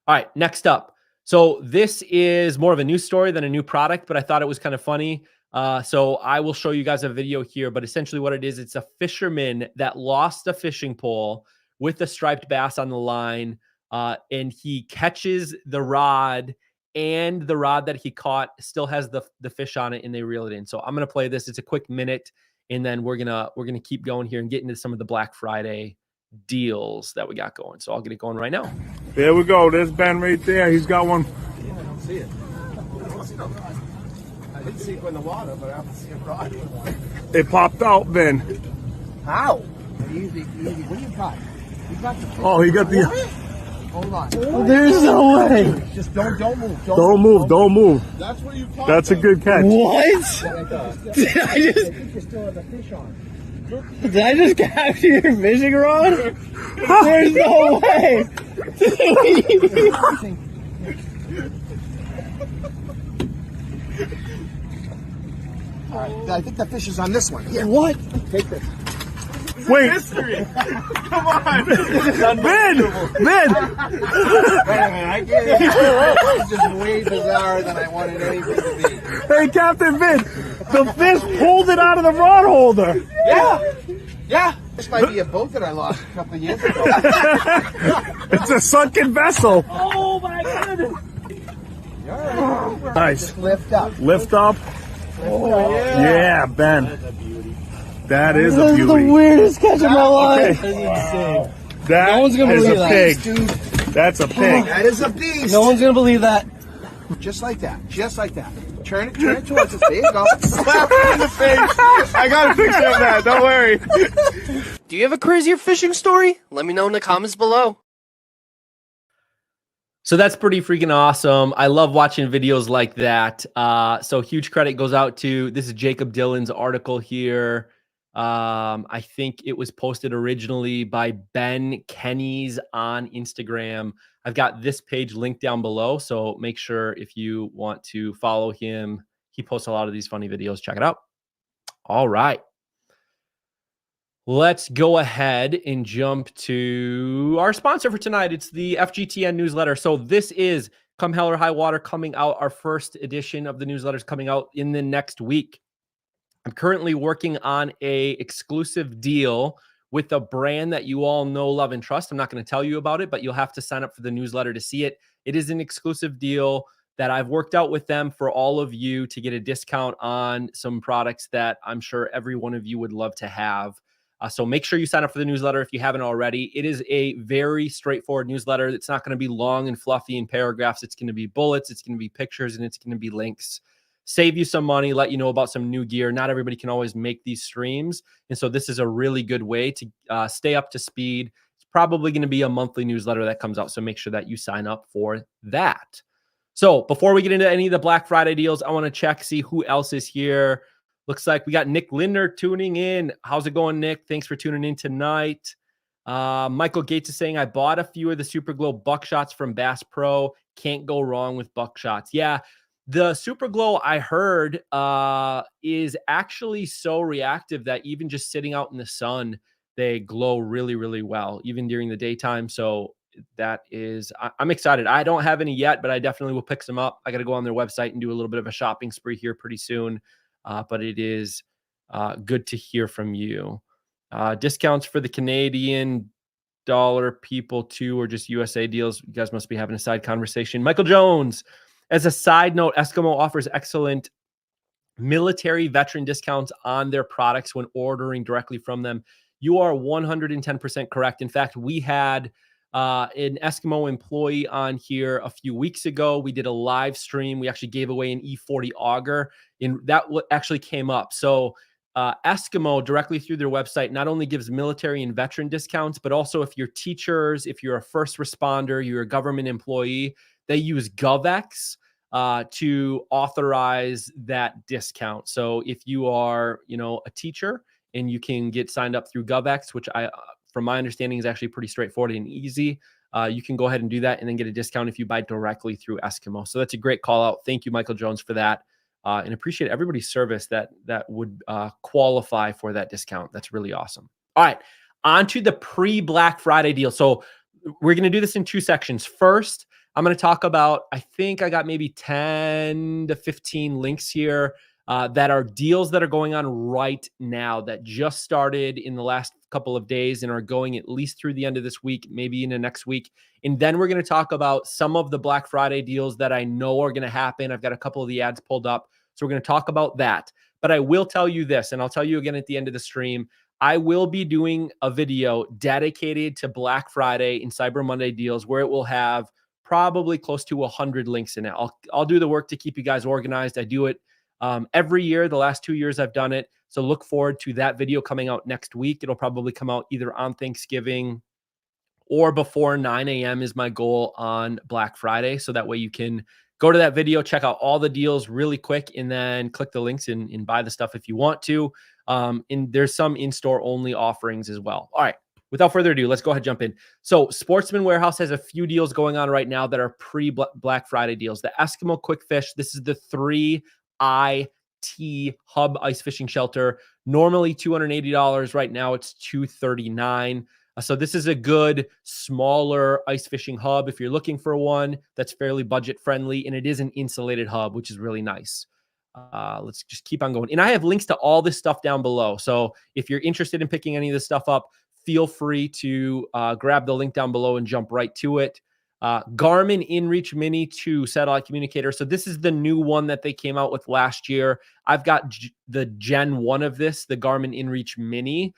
All right, next up. So this is more of a news story than a new product, but I thought it was kind of funny. So I will show you guys a video here, but essentially what it is, it's a fisherman that lost a fishing pole with a striped bass on the line, and he catches the rod, and the rod that he caught still has the fish on it, and they reel it in. So I'm gonna play this. It's a quick minute, and then we're gonna keep going here and get into some of the Black Friday deals that we got going. So I'll get it going right now. There we go. There's Ben right there. He's got one. I don't see it. I didn't see it in the water, but I don't see it rod. It popped out, Ben. How? Easy. What do you got? You got the fish. Oh, he got the. Hold on. Oh, there's no way. Just don't move. Don't move. That's what you caught. That's a good catch. What? Did I I think you still have the fish on. just capture your fishing rod? There's no way. All right, I think the fish is on this one. Here. What? Take this. Wait. Come on. Ben. I get it. It's just way bizarre than I wanted anything to be. Hey, Captain Ben. The fish pulled it out of the rod holder. Yeah. This might be a boat that I lost a couple of years ago. It's a sunken vessel. Oh my goodness. Nice. Just lift up. Lift up. Oh, Yeah, Ben. That is a This is the beauty. weirdest catch of my life. Okay. That's insane. That No one's gonna is believe a that. pig. Dude, That's a pig. that is a beast. No one's gonna believe that. Just like that. Turn it towards us. There you go. Slap it in the face. I got a picture of that. Don't worry. Do you have a crazier fishing story? Let me know in the comments below. So that's pretty freaking awesome. I love watching videos like that. So huge credit goes out to, this is Jacob Dillon's article here. I think it was posted originally by Ben Kenny's on Instagram. I've got this page linked down below, so make sure if you want to follow him, he posts a lot of these funny videos. Check it out. All right. Let's go ahead and jump to our sponsor for tonight. It's the FGTN newsletter. So this is Come Hell or High Water coming out. Our first edition of the newsletter is coming out in the next week. I'm currently working on a exclusive deal with a brand that you all know, love, and trust. I'm not going to tell you about it, but you'll have to sign up for the newsletter to see it. It is an exclusive deal that I've worked out with them for all of you to get a discount on some products that I'm sure every one of you would love to have. So make sure you sign up for the newsletter if you haven't already. It is a very straightforward newsletter. It's not going to be long and fluffy in paragraphs. It's going to be bullets. It's going to be pictures, and it's going to be links. Save you some money, let you know about some new gear. Not everybody can always make these streams. And so this is a really good way to stay up to speed. It's probably going to be a monthly newsletter that comes out. So make sure that you sign up for that. So before we get into any of the Black Friday deals, I want to check, see who else is here. Looks like we got Nick Linder tuning in. How's it going, Nick? Thanks for tuning in tonight. Michael Gates is saying, I bought a few of the Super Glow buckshots from Bass Pro. Can't go wrong with buckshots. Yeah, the Super Glow I heard is actually so reactive that even just sitting out in the sun, they glow really, really well, even during the daytime. So that is, I'm excited. I don't have any yet, but I definitely will pick some up. I got to go on their website and do a little bit of a shopping spree here pretty soon. But it is good to hear from you. Discounts for the Canadian dollar people too, or just USA deals? You guys must be having a side conversation. Michael Jones, as a side note, Eskimo offers excellent military veteran discounts on their products when ordering directly from them. You are 110% correct. In fact, we had an Eskimo employee on here a few weeks ago. We did a live stream. We actually gave away an E40 auger, and that actually came up. So Eskimo directly through their website not only gives military and veteran discounts, but also if you're teachers, if you're a first responder, you're a government employee, they use GovX to authorize that discount. So if you are, a teacher and you can get signed up through GovX, which from my understanding is actually pretty straightforward and easy, you can go ahead and do that and then get a discount if you buy directly through Eskimo. So that's a great call out. Thank you, Michael Jones, for that. And appreciate everybody's service that would qualify for that discount. That's really awesome. All right, on to the pre-Black Friday deal. So we're going to do this in two sections. First, I'm going to talk about, I think I got maybe 10 to 15 links here that are deals that are going on right now that just started in the last couple of days and are going at least through the end of this week, maybe into next week. And then we're going to talk about some of the Black Friday deals that I know are going to happen. I've got a couple of the ads pulled up. So we're going to talk about that. But I will tell you this, and I'll tell you again at the end of the stream, I will be doing a video dedicated to Black Friday and Cyber Monday deals where it will have probably close to 100 links in it. I'll do the work to keep you guys organized. I do it every year. The last 2 years I've done it. So look forward to that video coming out next week. It'll probably come out either on Thanksgiving or before 9 a.m. is my goal on Black Friday. So that way you can go to that video, check out all the deals really quick, and then click the links and buy the stuff if you want to. And there's some in-store only offerings as well. All right. Without further ado, let's go ahead and jump in. So Sportsman Warehouse has a few deals going on right now that are pre-Black Friday deals. The Eskimo Quick Fish, this is the 3IT Hub Ice Fishing Shelter. Normally $280. Right now it's $239. So this is a good, smaller ice fishing hub if you're looking for one that's fairly budget friendly, and it is an insulated hub, which is really nice. Let's just keep on going. And I have links to all this stuff down below. So if you're interested in picking any of this stuff up, feel free to grab the link down below and jump right to it. Garmin InReach Mini 2 satellite communicator. So this is the new one that they came out with last year. I've got the Gen 1 of this, the Garmin InReach Mini,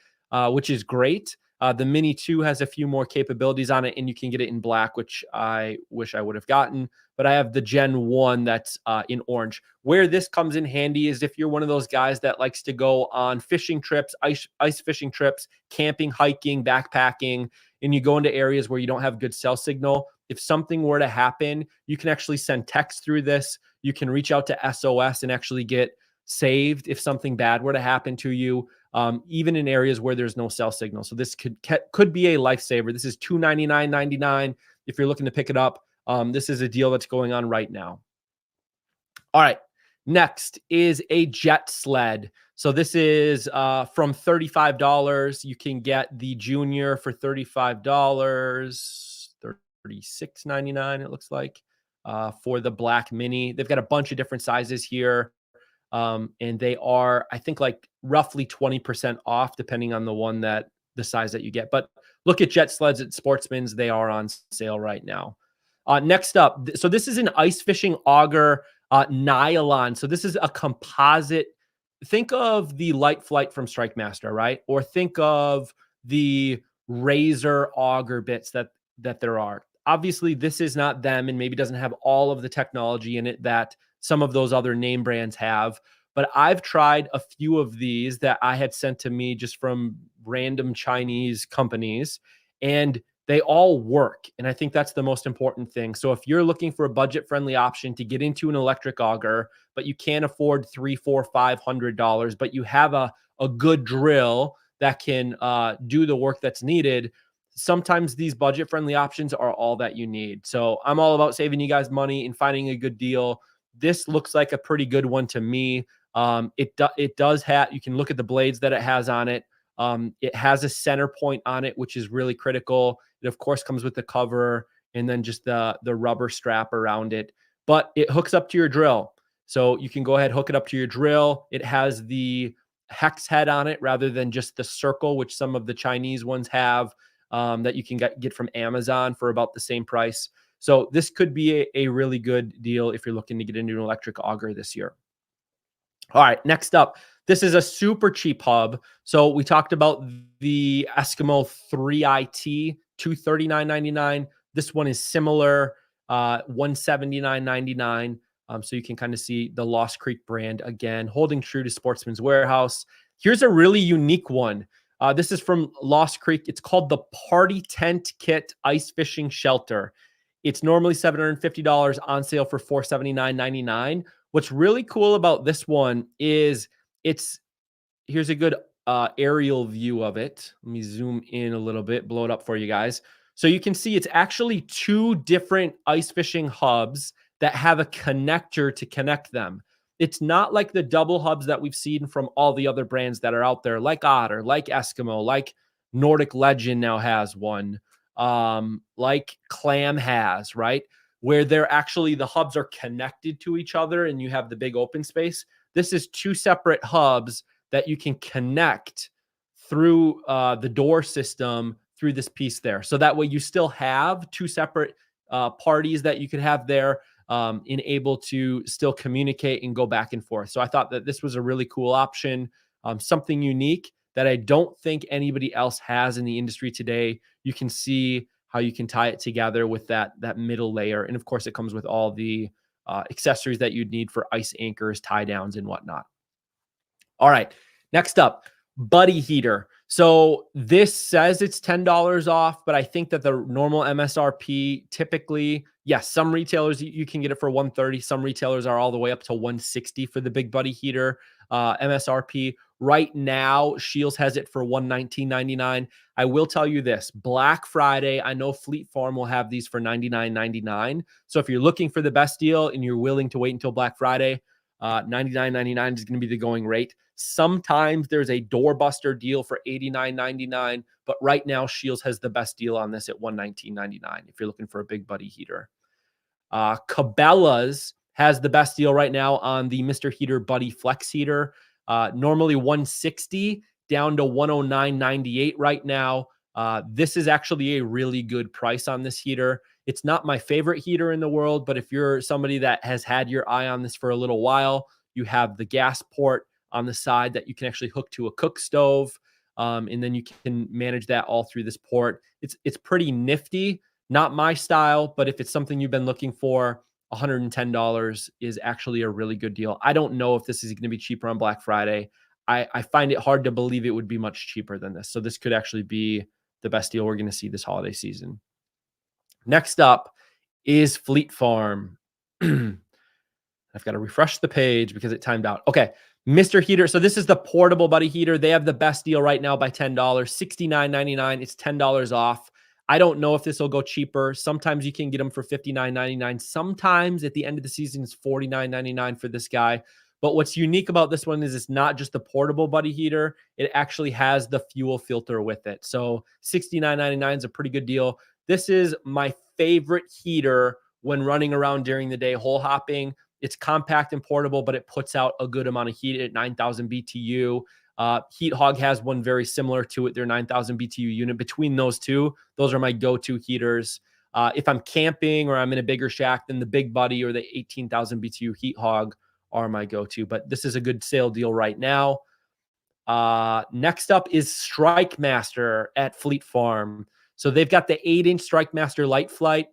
which is great. The Mini 2 has a few more capabilities on it, and you can get it in black, which I wish I would have gotten. But I have the Gen 1 that's in orange. Where this comes in handy is if you're one of those guys that likes to go on fishing trips, ice fishing trips, camping, hiking, backpacking, and you go into areas where you don't have good cell signal. If something were to happen, you can actually send text through this. You can reach out to SOS and actually get saved if something bad were to happen to you. Even in areas where there's no cell signal. So this could be a lifesaver. This is $299.99 if you're looking to pick it up. This is a deal that's going on right now. All right. Next is a jet sled. So this is from $35. You can get the Junior for $35, $36.99 it looks like, for the Black Mini. They've got a bunch of different sizes here. And they are, I think, like roughly 20% off depending on the size that you get. But look at jet sleds at Sportsman's. They are on sale right now. Next up, so this is an ice fishing auger nylon. So this is a composite. Think of the Light Flight from Strike Master, right? Or think of the Razor auger bits that there are. Obviously, this is not them and maybe doesn't have all of the technology in it that some of those other name brands have, but I've tried a few of these that I had sent to me just from random Chinese companies, and they all work. And I think that's the most important thing. So if you're looking for a budget-friendly option to get into an electric auger, but you can't afford $300, $400, $500, but you have a good drill that can do the work that's needed, sometimes these budget-friendly options are all that you need. So I'm all about saving you guys money and finding a good deal. This looks like a pretty good one to me. It does have, you can look at the blades that it has on it. It has a center point on it, which is really critical. It of course comes with the cover and then just the rubber strap around it, but it hooks up to your drill. So you can go ahead, hook it up to your drill. It has the hex head on it rather than just the circle, which some of the Chinese ones have, that you can get from Amazon for about the same price. So this could be a really good deal if you're looking to get into an electric auger this year. All right, next up, this is a super cheap hub. So we talked about the Eskimo 3IT, $239.99. This one is similar, $179.99. So you can kind of see the Lost Creek brand again, holding true to Sportsman's Warehouse. Here's a really unique one. This is from Lost Creek. It's called the Party Tent Kit Ice Fishing Shelter. It's normally $750, on sale for $479.99. What's really cool about this one is here's a good aerial view of it. Let me zoom in a little bit, blow it up for you guys. So you can see it's actually two different ice fishing hubs that have a connector to connect them. It's not like the double hubs that we've seen from all the other brands that are out there, like Otter, like Eskimo, like Nordic Legend now has one, like Clam has, right? where they're actually, the hubs are connected to each other and you have the big open space. This is 2 separate hubs that you can connect through the door system through this piece there. So that way you still have 2 separate parties that you could have there, and able to still communicate and go back and forth. So I thought that this was a really cool option, something unique that I don't think anybody else has in the industry today. You can see how you can tie it together with that middle layer. And of course, it comes with all the accessories that you'd need for ice anchors, tie downs, and whatnot. All right, next up, buddy heater. So this says it's $10 off, but I think that the normal MSRP typically, yes, some retailers you can get it for $130. Some retailers are all the way up to $160 for the big buddy heater MSRP. Right now, Scheels has it for $119.99. I will tell you this, Black Friday, I know Fleet Farm will have these for $99.99. So if you're looking for the best deal and you're willing to wait until Black Friday, $99.99 is going to be the going rate. Sometimes there's a doorbuster deal for $89.99, but right now Scheels has the best deal on this at $119.99 if you're looking for a big buddy heater. Cabela's has the best deal right now on the Mr. Heater Buddy Flex Heater. Normally $160 down to $109.98 right now. This is actually a really good price on this heater. It's not my favorite heater in the world, but if you're somebody that has had your eye on this for a little while, you have the gas port on the side that you can actually hook to a cook stove. And then you can manage that all through this port. It's pretty nifty, not my style, but if it's something you've been looking for, $110 is actually a really good deal. I don't know if this is going to be cheaper on Black Friday. I find it hard to believe it would be much cheaper than this. So this could actually be the best deal we're going to see this holiday season. Next up is Fleet Farm. I've got to refresh the page because it timed out. Okay, Mr. Heater. So this is the portable buddy heater. They have the best deal right now by $10, $69.99. It's $10 off. I don't know if this will go cheaper. Sometimes you can get them for $59.99. Sometimes at the end of the season, it's $49.99 for this guy. But what's unique about this one is it's not just the portable buddy heater. It actually has the fuel filter with it. So $69.99 is a pretty good deal. This is my favorite heater when running around during the day, hole hopping. It's compact and portable, but it puts out a good amount of heat at 9,000 BTU. Heat Hog has one very similar to it, their 9,000 BTU unit. Between those two, those are my go-to heaters. If I'm camping or I'm in a bigger shack, then the Big Buddy or the 18,000 BTU Heat Hog are my go-to. But this is a good sale deal right now. Next up is Strike Master at Fleet Farm. So they've got the 8-inch Strike Master Light Flight.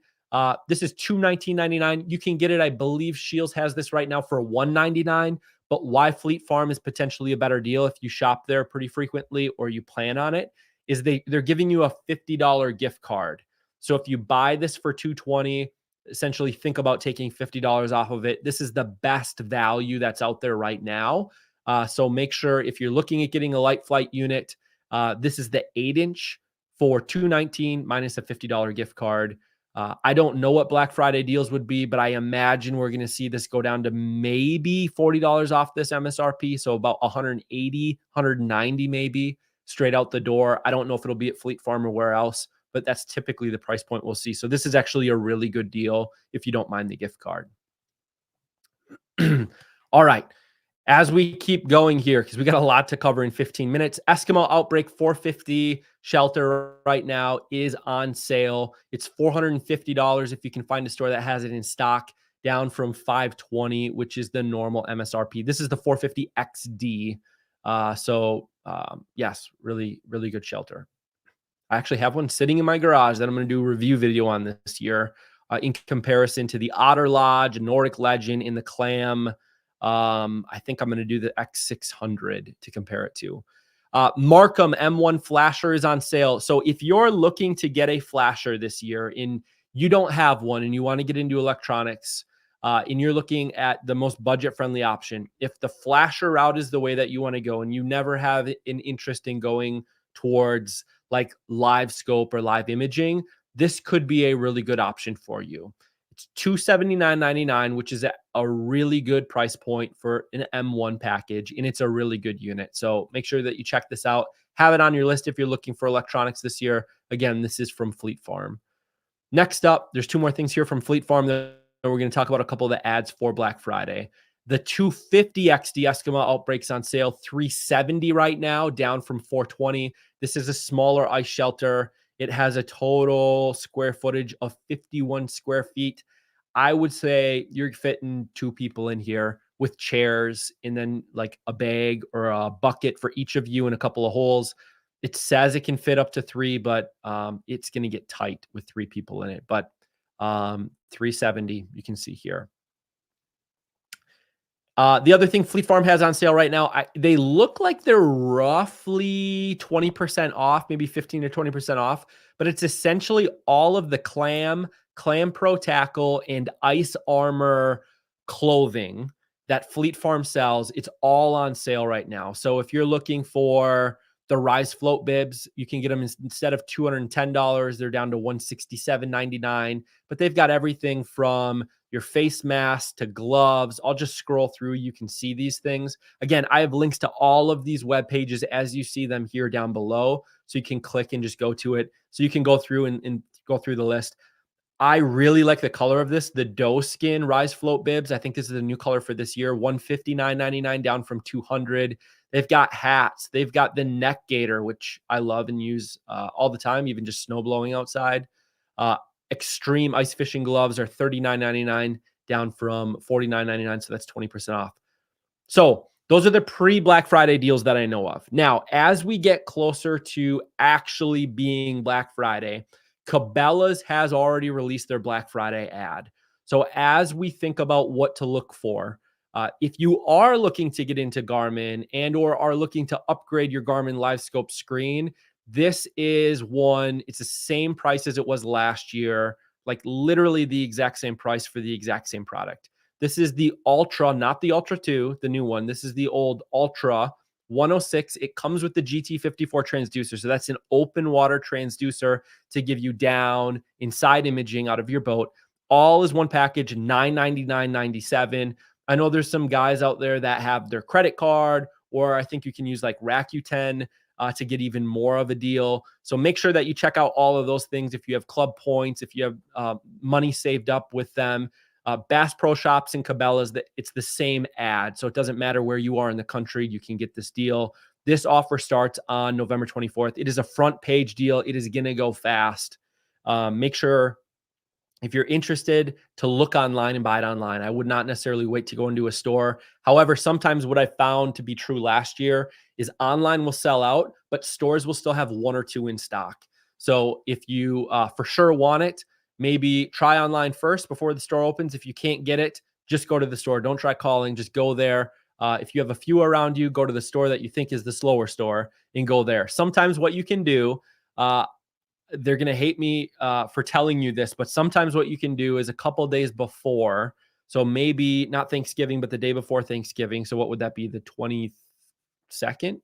This is $219.99. You can get it, I believe Scheels has this right now for $199. But why Fleet Farm is potentially a better deal if you shop there pretty frequently or you plan on it is they're giving you a $50 gift card. So if you buy this for $220, essentially think about taking $50 off of it. This is the best value that's out there right now. So make sure if you're looking at getting a light flight unit, this is the 8-inch for $219 minus a $50 gift card. I don't know what Black Friday deals would be, but I imagine we're going to see this go down to maybe $40 off this MSRP. So about $180, $190 maybe straight out the door. I don't know if it'll be at Fleet Farm or where else, but that's typically the price point we'll see. So this is actually a really good deal if you don't mind the gift card. All right. As we keep going here, because we got a lot to cover in 15 minutes, Eskimo Outbreak 450 shelter right now is on sale. It's $450 if you can find a store that has it in stock, down from $520, which is the normal MSRP. This is the 450 XD. Yes, really, really good shelter. I actually have one sitting in my garage that I'm going to do a review video on this year in comparison to the Otter Lodge, Nordic Legend, in the Clam. I think I'm going to do the X600 to compare it to. Markham M1 flasher is on sale. So if you're looking to get a flasher this year and you don't have one and you want to get into electronics, and you're looking at the most budget-friendly option, if the flasher route is the way that you want to go and you never have an interest in going towards like live scope or live imaging, this could be a really good option for you. It's $279.99, which is a really good price point for an M1 package, and it's a really good unit. So make sure that you check this out. Have it on your list if you're looking for electronics this year. Again, this is from Fleet Farm. Next up, there's two more things here from Fleet Farm that we're going to talk about, a couple of the ads for Black Friday. The 250 XD Eskimo Outbreaks on sale, $370 right now, down from $420. This is a smaller ice shelter. It has a total square footage of 51 square feet. I would say you're fitting two people in here with chairs and then like a bag or a bucket for each of you and a couple of holes. It says it can fit up to three, but it's going to get tight with three people in it. But 370, you can see here. The other thing Fleet Farm has on sale right now, they look like they're roughly 20% off, maybe 15 to 20% off, but it's essentially all of the Clam Pro Tackle, and Ice Armor clothing that Fleet Farm sells. It's all on sale right now. So if you're looking for the Rise Float bibs, you can get them instead of $210, they're down to $167.99. But they've got everything from your face mask to gloves. I'll just scroll through. You can see these things. Again, I have links to all of these web pages as you see them here down below. So you can click and just go to it. So you can go through and go through the list. I really like the color of this, the doe skin Rise Float bibs. I think this is a new color for this year, $159.99 down from $200. They've got hats. They've got the neck gaiter, which I love and use all the time, even just snow blowing outside. Extreme ice fishing gloves are $39.99 down from $49.99. So that's 20% off. So those are the pre-Black Friday deals that I know of. Now, as we get closer to actually being Black Friday, Cabela's has already released their Black Friday ad. So as we think about what to look for, if you are looking to get into Garmin and or are looking to upgrade your Garmin LiveScope screen, this is one. It's the same price as it was last year, like literally the exact same price for the exact same product. This is the Ultra, not the Ultra 2, the new one. This is the old Ultra 106. It comes with the GT54 transducer. So that's an open water transducer to give you down, inside imaging out of your boat. All is one package, $999.97. I know there's some guys out there that have their credit card, or I think you can use like Rakuten to get even more of a deal. So make sure that you check out all of those things. If you have club points, if you have money saved up with them, Bass Pro Shops and Cabela's, it's the same ad. So it doesn't matter where you are in the country, you can get this deal. This offer starts on November 24th. It is a front page deal. It is going to go fast. Make sure if you're interested to look online and buy it online. I would not necessarily wait to go into a store. However, sometimes what I found to be true last year is online will sell out, but stores will still have one or two in stock. So if you for sure want it, maybe try online first before the store opens. If you can't get it, just go to the store. Don't try calling, just go there. If you have a few around you, go to the store that you think is the slower store and go there. Sometimes what you can do, they're going to hate me for telling you this, but sometimes what you can do is a couple days before, so maybe not Thanksgiving, but the day before Thanksgiving. So what would that be? The 22nd,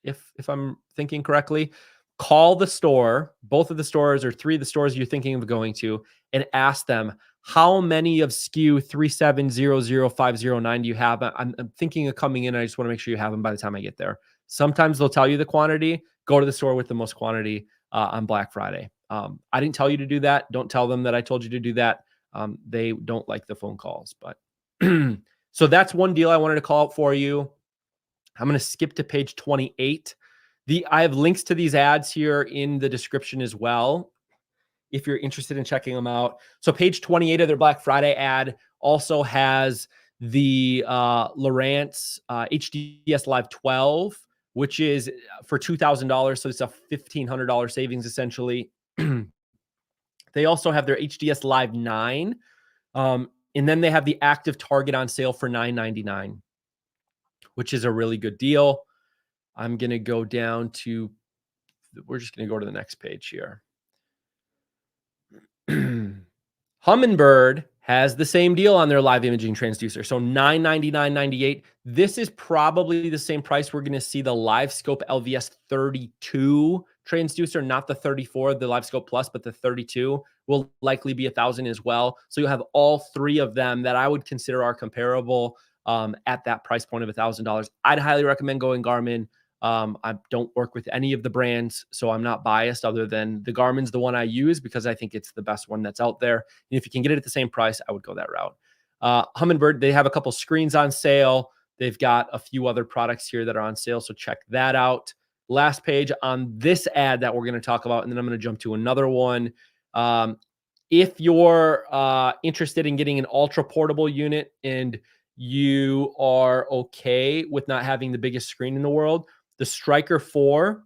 if I'm thinking correctly. Call the store, both of the stores or three of the stores you're thinking of going to, and ask them, how many of SKU 3700509 do you have? I'm thinking of coming in. I just want to make sure you have them by the time I get there. Sometimes they'll tell you the quantity. Go to the store with the most quantity on Black Friday. I didn't tell you to do that. Don't tell them that I told you to do that. They don't like the phone calls, but so that's one deal I wanted to call out for you. I'm going to skip to page 28. I have links to these ads here in the description as well, if you're interested in checking them out. So page 28 of their Black Friday ad also has the Lowrance HDS Live 12, which is for $2,000. So it's a $1,500 savings essentially. They also have their HDS Live 9. And then they have the Active Target on sale for $999, which is a really good deal. I'm going to go down to, we're just going to go to the next page here. Humminbird has the same deal on their live imaging transducer. So $999.98. This is probably the same price we're going to see the LiveScope LVS 32 transducer, not the 34, the LiveScope Plus, but the 32 will likely be $1,000 as well. So you'll have all three of them that I would consider are comparable at that price point of $1,000. I'd highly recommend going Garmin. I don't work with any of the brands, so I'm not biased other than the Garmin's the one I use because I think it's the best one that's out there. And if you can get it at the same price, I would go that route. Humminbird, they have a couple screens on sale. They've got a few other products here that are on sale, so check that out. Last page on this ad that we're going to talk about, and then I'm going to jump to another one. If you're interested in getting an ultra portable unit and you are okay with not having the biggest screen in the world, the Striker 4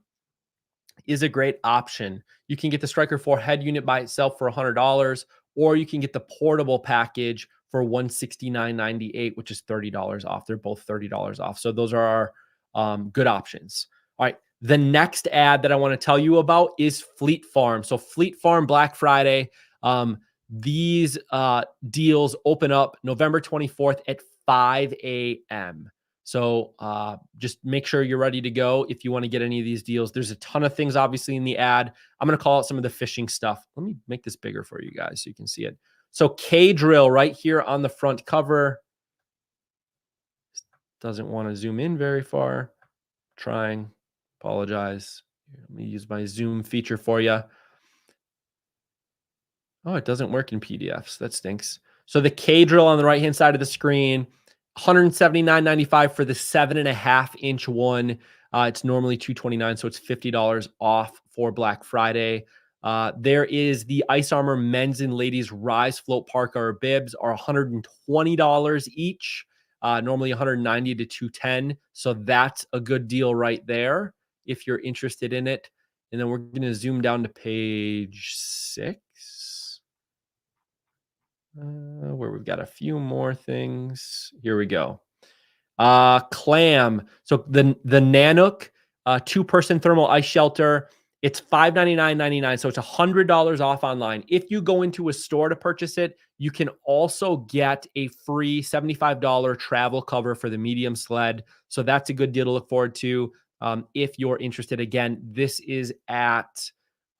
is a great option. You can get the Striker 4 head unit by itself for $100, or you can get the portable package for $169.98, which is $30 off. They're both $30 off. So those are our good options. All right. The next ad that I want to tell you about is Fleet Farm. So Fleet Farm Black Friday. These deals open up November 24th at 5 a.m. So just make sure you're ready to go if you want to get any of these deals. There's a ton of things, obviously, in the ad. I'm going to call out some of the fishing stuff. Let me make this bigger for you guys so you can see it. So K-Drill right here on the front cover. Doesn't want to zoom in very far. Trying. Apologize. Let me use my zoom feature for you. Oh, it doesn't work in PDFs. That stinks. So the K-Drill on the right-hand side of the screen, $179.95 for the 7.5-inch one. It's normally $229, so it's $50 off for Black Friday. There is the Ice Armor men's and ladies Rise Float Parka or bibs are $120 each. Normally $190 to $210. So that's a good deal right there if you're interested in it. And then we're going to zoom down to page 6. Where we've got a few more things. Here we go. Clam. So the Nanook 2-person thermal ice shelter. It's $599.99. So it's $100 off online. If you go into a store to purchase it, you can also get a free $75 travel cover for the medium sled. So that's a good deal to look forward to. If you're interested, again, this is at,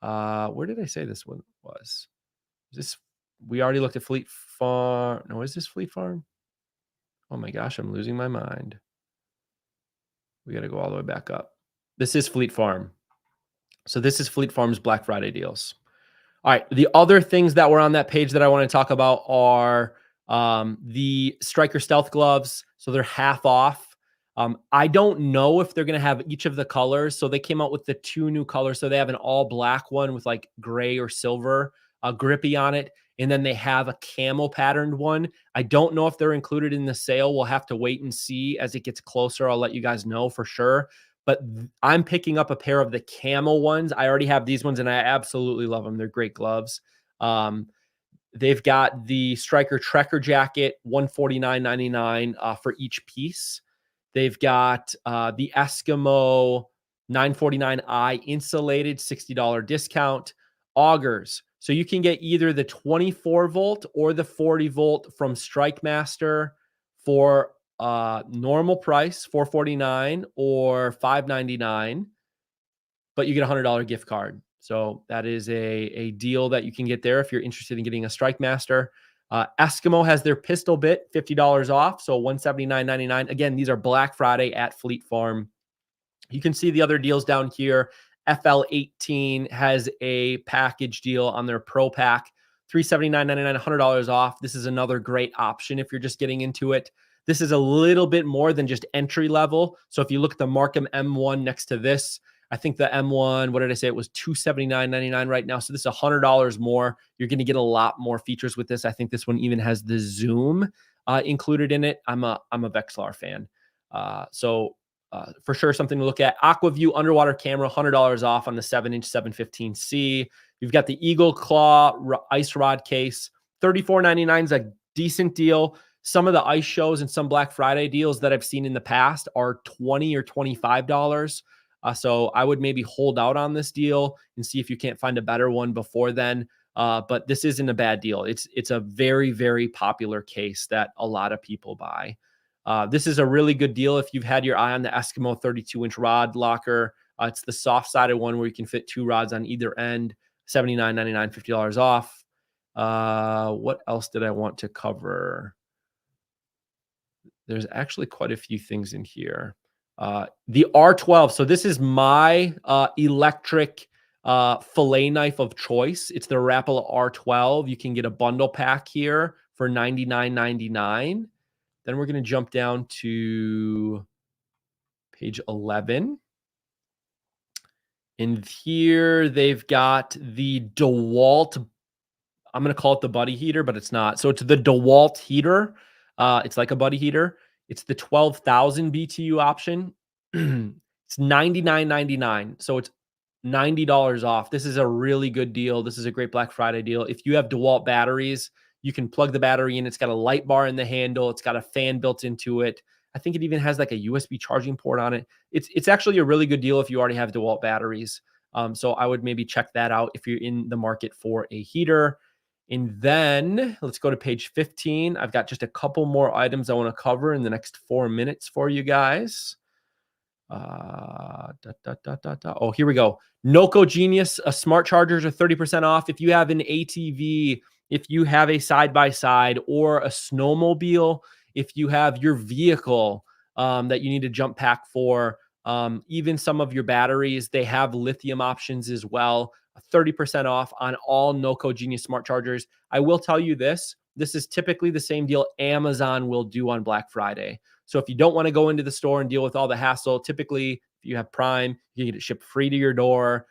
where did I say this one was? Is this, we already looked at Fleet Farm. No, is this Fleet Farm? Oh my gosh, I'm losing my mind. We got to go all the way back up. This is Fleet Farm. So this is Fleet Farm's Black Friday deals. All right. The other things that were on that page that I want to talk about are the Striker Stealth gloves. So they're half off. I don't know if they're going to have each of the colors. So they came out with the 2 new colors. So they have an all black one with like gray or silver grippy on it. And then they have a camel patterned one. I don't know if they're included in the sale. We'll have to wait and see as it gets closer. I'll let you guys know for sure. But I'm picking up a pair of the camel ones. I already have these ones and I absolutely love them. They're great gloves. They've got the Striker Trekker jacket, $149.99 for each piece. They've got the Eskimo 949i insulated, $60 discount. Augers. So you can get either the 24 volt or the 40 volt from Strike Master for normal price, $449 or $599, but you get a $100 gift card. So that is a deal that you can get there if you're interested in getting a Strike Master. Eskimo has their pistol bit, $50 off, so $179.99. Again, these are Black Friday at Fleet Farm. You can see the other deals down here. FL18 has a package deal on their Pro Pack, $379.99, $100 off. This is another great option if you're just getting into it. This is a little bit more than just entry level. So if you look at the Markham M1 next to this, I think the M1, what did I say? It was $279.99 right now. So this is $100 more. You're going to get a lot more features with this. I think this one even has the zoom included in it. I'm a Vexilar fan. For sure, something to look at. AquaView underwater camera, $100 off on the 7-inch 715C. You've got the Eagle Claw ice rod case. $34.99 is a decent deal. Some of the ice shows and some Black Friday deals that I've seen in the past are $20 or $25. So I would maybe hold out on this deal and see if you can't find a better one before then. But this isn't a bad deal. It's a very, very popular case that a lot of people buy. This is a really good deal if you've had your eye on the Eskimo 32-inch rod locker. It's the soft-sided one where you can fit 2 rods on either end. $79.99, $50 off. What else did I want to cover? There's actually quite a few things in here. The R12. So this is my electric fillet knife of choice. It's the Rapala R12. You can get a bundle pack here for $99.99. Then we're going to jump down to page 11. And here they've got the DeWalt. I'm going to call it the buddy heater, but it's not. So it's the DeWalt heater. It's like a buddy heater. It's the 12,000 BTU option. It's $99.99. So it's $90 off. This is a really good deal. This is a great Black Friday deal. If you have DeWalt batteries, you can plug the battery in. It's got a light bar in the handle. It's got a fan built into it. I think it even has like a USB charging port on it. It's actually a really good deal if you already have DeWalt batteries. So I would maybe check that out if you're in the market for a heater. And then let's go to page 15. I've got just a couple more items I want to cover in the next 4 minutes for you guys. Oh, here we go. Noco Genius smart chargers are 30% off. If you have an ATV, if you have a side-by-side or a snowmobile, if you have your vehicle that you need a jump pack for, even some of your batteries, they have lithium options as well. 30% off on all Noco Genius smart chargers. I will tell you this is typically the same deal Amazon will do on Black Friday. So if you don't want to go into the store and deal with all the hassle, typically if you have Prime, you can get it shipped free to your door,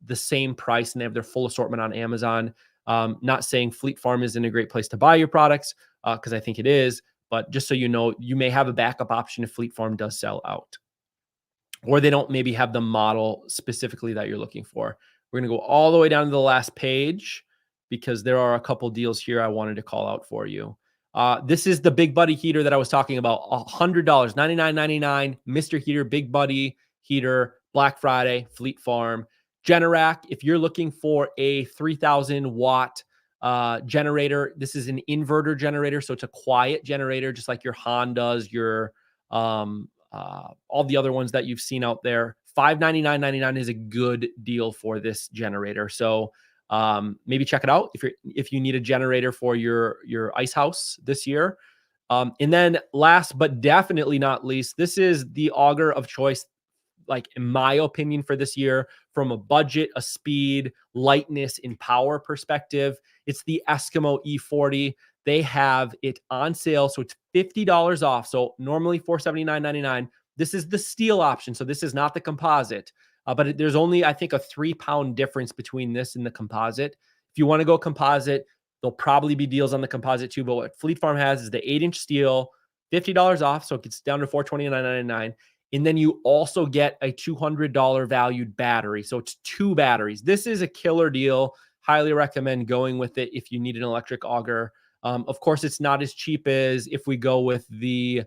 the same price, and they have their full assortment on Amazon. Not saying Fleet Farm isn't a great place to buy your products, because I think it is, but just so you know, you may have a backup option if Fleet Farm does sell out, or they don't maybe have the model specifically that you're looking for. We're going to go all the way down to the last page because there are a couple deals here I wanted to call out for you. This is the Big Buddy heater that I was talking about. $100, $99.99, Mr. Heater, Big Buddy heater, Black Friday, Fleet Farm. Generac, if you're looking for a 3,000 watt generator, this is an inverter generator. So it's a quiet generator, just like your Hondas, your all the other ones that you've seen out there. $599.99 is a good deal for this generator. So maybe check it out if you need a generator for your ice house this year. And then last but definitely not least, this is the auger of choice, like in my opinion, for this year, from a budget, a speed, lightness, and power perspective. It's the Eskimo E40. They have it on sale, so it's $50 off. So normally $479.99. This is the steel option, so this is not the composite. But there's only, I think, a 3-pound difference between this and the composite. If you want to go composite, there'll probably be deals on the composite too. But what Fleet Farm has is the 8-inch steel, $50 off, so it gets down to $429.99. And then you also get a $200 valued battery. So it's 2 batteries. This is a killer deal. Highly recommend going with it if you need an electric auger. Of course, it's not as cheap as if we go with the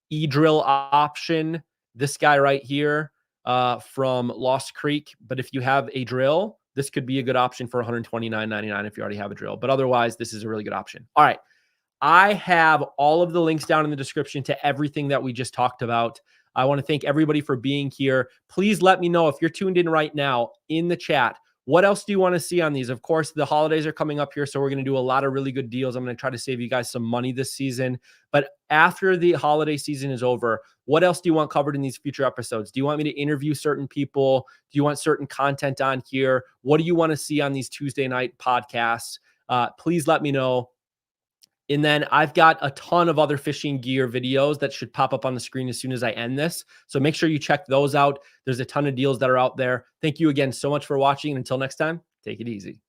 E-drill option, this guy right here from Lost Creek. But if you have a drill, this could be a good option for $129.99 if you already have a drill. But otherwise, this is a really good option. All right. I have all of the links down in the description to everything that we just talked about. I want to thank everybody for being here. Please let me know if you're tuned in right now in the chat. What else do you want to see on these? Of course, the holidays are coming up here, so we're going to do a lot of really good deals. I'm going to try to save you guys some money this season. But after the holiday season is over, what else do you want covered in these future episodes? Do you want me to interview certain people? Do you want certain content on here? What do you want to see on these Tuesday night podcasts? Please let me know. And then I've got a ton of other fishing gear videos that should pop up on the screen as soon as I end this. So make sure you check those out. There's a ton of deals that are out there. Thank you again so much for watching. And until next time, take it easy.